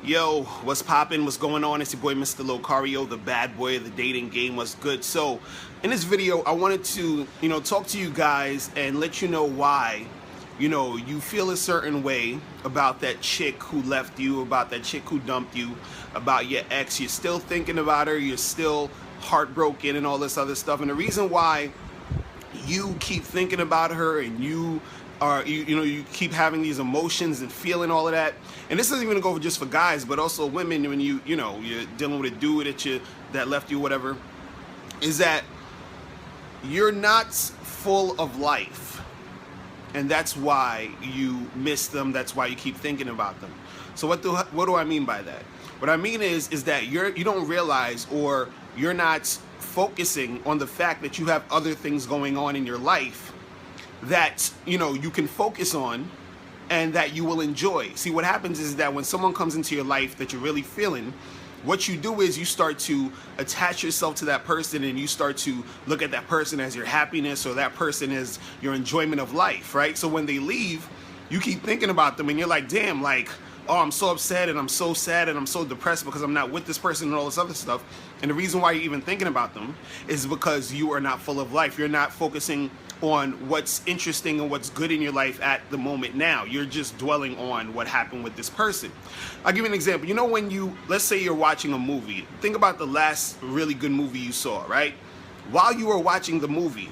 Yo, what's poppin'? What's going on? It's your boy Mr. Locario, the bad boy of the dating game. What's good? So, in this video, I wanted to, talk to you guys and let you know why, you feel a certain way about that chick who left you, about that chick who dumped you, about your ex. You're still thinking about her. You're still heartbroken and all this other stuff. And the reason why you keep thinking about her and you keep having these emotions and feeling all of that, and this isn't even gonna go just for guys but also women when you're dealing with a dude that left you, whatever, is that you're not full of life, and that's why you miss them. That's why you keep thinking about them. So what do I mean by that? What I mean is that you don't realize, or you're not focusing on the fact that you have other things going on in your life that you can focus on and that you will enjoy. See, what happens is that when someone comes into your life that you're really feeling, what you do is you start to attach yourself to that person, and you start to look at that person as your happiness, or that person as your enjoyment of life, right? So when they leave, you keep thinking about them and you're like, damn, like, oh, I'm so upset and I'm so sad and I'm so depressed because I'm not with this person and all this other stuff. And the reason why you're even thinking about them is because you are not full of life. You're not focusing on what's interesting and what's good in your life at the moment now. You're just dwelling on what happened with this person. I'll give you an example. Let's say you're watching a movie. Think about the last really good movie you saw, right? While you were watching the movie,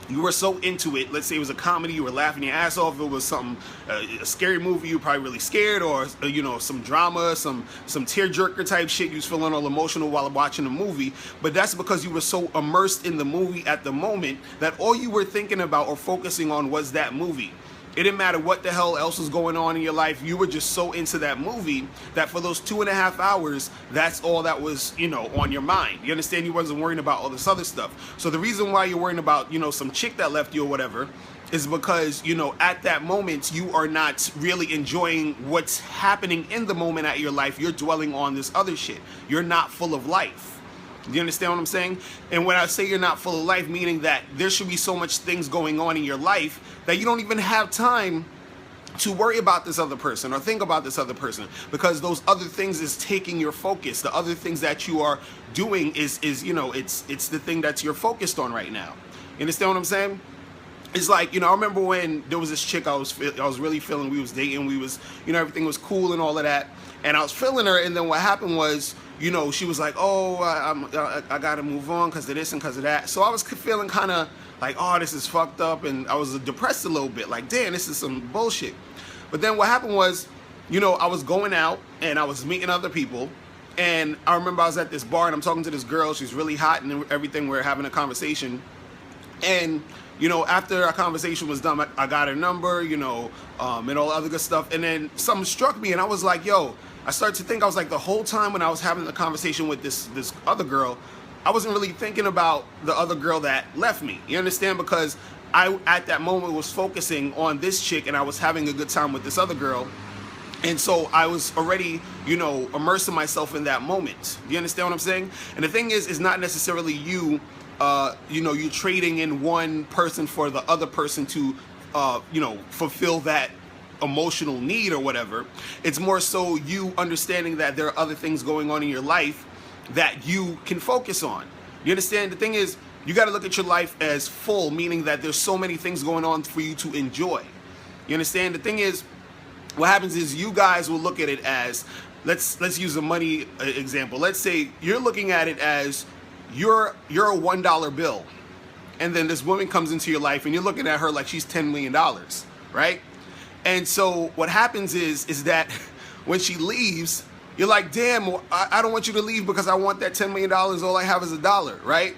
you were so into it. Let's say it was a comedy, you were laughing your ass off. If it was something, a scary movie, you were probably really scared, or some drama, some tearjerker type shit. You was feeling all emotional while watching the movie. But that's because you were so immersed in the movie at the moment that all you were thinking about or focusing on was that movie. It didn't matter what the hell else was going on in your life. You were just so into that movie that for those 2.5 hours, that's all that was, on your mind. You understand? You wasn't worrying about all this other stuff. So the reason why you're worrying about, some chick that left you or whatever is because, at that moment, you are not really enjoying what's happening in the moment at your life. You're dwelling on this other shit. You're not full of life. Do you understand what I'm saying? And when I say you're not full of life, meaning that there should be so much things going on in your life that you don't even have time to worry about this other person or think about this other person, because those other things is taking your focus. The other things that you are doing is it's the thing that's you're focused on right now. You understand what I'm saying? It's like, I remember when there was this chick I was really feeling. We was dating, we was, everything was cool and all of that, and I was feeling her. And then what happened was, she was like, oh, I gotta move on because of this and because of that. So I was feeling kind of like, oh, this is fucked up, and I was depressed a little bit, like, damn, this is some bullshit. But then what happened was, I was going out and I was meeting other people, and I remember I was at this bar and I'm talking to this girl. She's really hot and everything. We're having a conversation, and after our conversation was done, I got her number, and all the other good stuff. And then something struck me, and I was like, yo, I started to think, I was like, the whole time when I was having the conversation with this other girl, I wasn't really thinking about the other girl that left me. You understand? Because I, at that moment, was focusing on this chick, and I was having a good time with this other girl. And so I was already, immersing myself in that moment. Do you understand what I'm saying? And the thing is, it's not necessarily you trading in one person for the other person to, fulfill that emotional need or whatever. It's more so you understanding that there are other things going on in your life that you can focus on. You understand? The thing is, you got to look at your life as full, meaning that there's so many things going on for you to enjoy. You understand? The thing is, what happens is you guys will look at it as, let's use a money example. Let's say you're looking at it as you're a $1 bill, and then this woman comes into your life and you're looking at her like she's $10 million, right? And so what happens is that when she leaves, you're like, damn, I don't want you to leave because I want that $10 million. All I have is $1, right?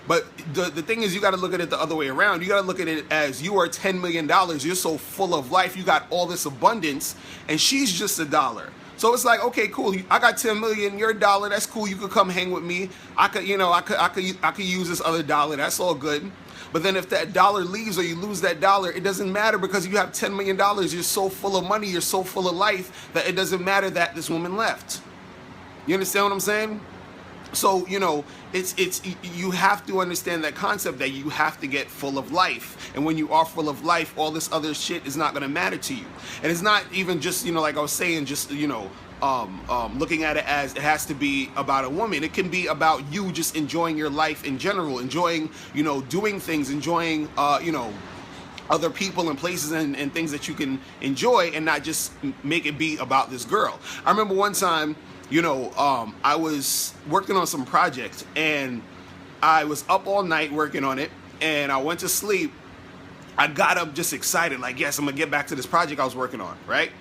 But the thing is, you got to look at it the other way around. You got to look at it as you are $10 million. You're so full of life. You got all this abundance, and she's just $1. So it's like, okay, cool. I got 10 million. You're $1. That's cool. You could come hang with me. I could use this other $1. That's all good. But then if that $1 leaves or you lose that $1, it doesn't matter because you have $10 million. You're so full of money. You're so full of life that it doesn't matter that this woman left. You understand what I'm saying? So, you know, you have to understand that concept that you have to get full of life. And when you are full of life, all this other shit is not going to matter to you. And it's not even just, you know, like I was saying, just, you know, looking at it as it has to be about a woman. It can be about you just enjoying your life in general, enjoying, you know, doing things, enjoying, you know, other people and places and things that you can enjoy, and not just make it be about this girl. I remember one time, you know, I was working on some project and I was up all night working on it, and I went to sleep. I got up just excited, like, yes, I'm gonna get back to this project I was working on, right?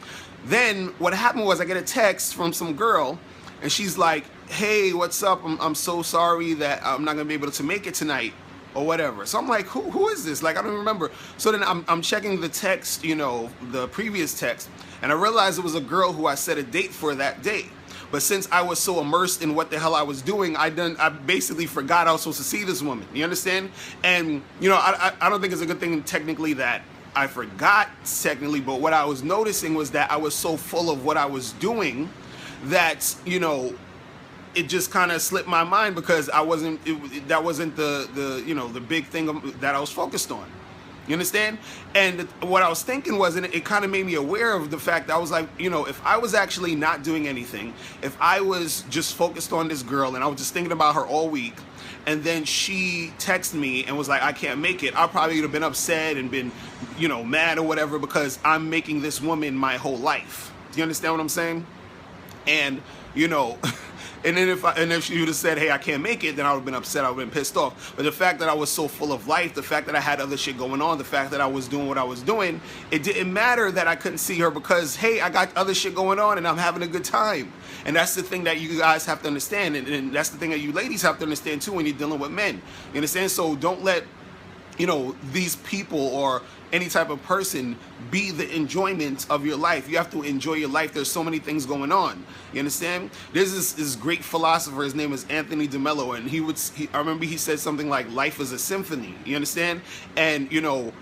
Then what happened was I get a text from some girl, and she's like, hey, what's up? I'm so sorry that I'm not gonna be able to make it tonight, or whatever. So I'm like, who is this? Like, I don't remember. So then I'm checking the text, you know, the previous text, and I realized it was a girl who I set a date for that day. But since I was so immersed in what the hell I was doing, I basically forgot I was supposed to see this woman. You understand? And, you know, I don't think it's a good thing technically that I forgot technically, but what I was noticing was that I was so full of what I was doing that, you know, it just kind of slipped my mind, because I wasn't, that wasn't the you know, the big thing that I was focused on. You understand? And what I was thinking was, and it kind of made me aware of the fact that I was like, you know, if I was actually not doing anything, if I was just focused on this girl and I was just thinking about her all week, and then she texted me and was like, I can't make it, I probably would have been upset and been, you know, mad or whatever, because I'm making this woman my whole life. Do you understand what I'm saying? And, you know, and then if she would have said, hey, I can't make it, then I would have been upset, I would have been pissed off. But the fact that I was so full of life, the fact that I had other shit going on, the fact that I was doing what I was doing, it didn't matter that I couldn't see her, because, hey, I got other shit going on and I'm having a good time. And that's the thing that you guys have to understand. And that's the thing that you ladies have to understand too when you're dealing with men. You understand? So don't let, you know, these people or any type of person be the enjoyment of your life. You have to enjoy your life. There's so many things going on. You understand? There's this great philosopher. His name is Anthony DeMello, and I remember he said something like, "Life is a symphony." You understand? And you know,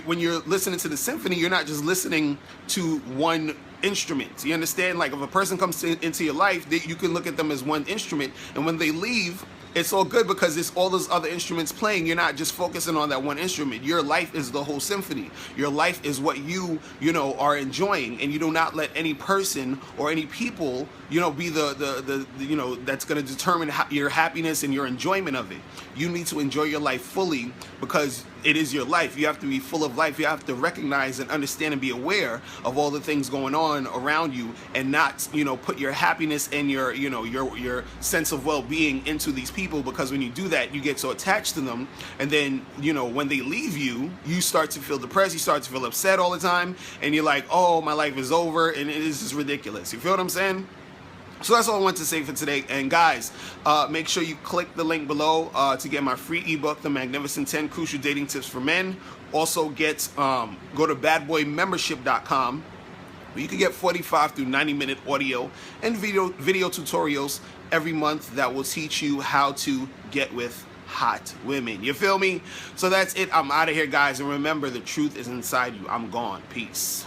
when you're listening to the symphony, you're not just listening to one instrument. You understand? Like, if a person comes into your life, you can look at them as one instrument, and when they leave, it's all good, because it's all those other instruments playing. You're not just focusing on that one instrument. Your life is the whole symphony. Your life is what you know, are enjoying, and you do not let any person or any people, you know, be the you know, that's going to determine your happiness and your enjoyment of it. You need to enjoy your life fully, because it is your life. You have to be full of life. You have to recognize and understand and be aware of all the things going on around you, and not, you know, put your happiness and your, you know, your sense of well-being into these people, because when you do that, you get so attached to them, and then, you know, when they leave you, you start to feel depressed, you start to feel upset all the time, and you're like, oh, my life is over, and it is just ridiculous. You feel what I'm saying? So that's all I want to say for today. And guys, make sure you click the link below to get my free ebook, The Magnificent 10 Crucial Dating Tips for Men. Also go to badboymembership.com, where you can get 45 through 90-minute audio and video tutorials every month that will teach you how to get with hot women. You feel me? So that's it. I'm out of here, guys. And remember, the truth is inside you. I'm gone. Peace.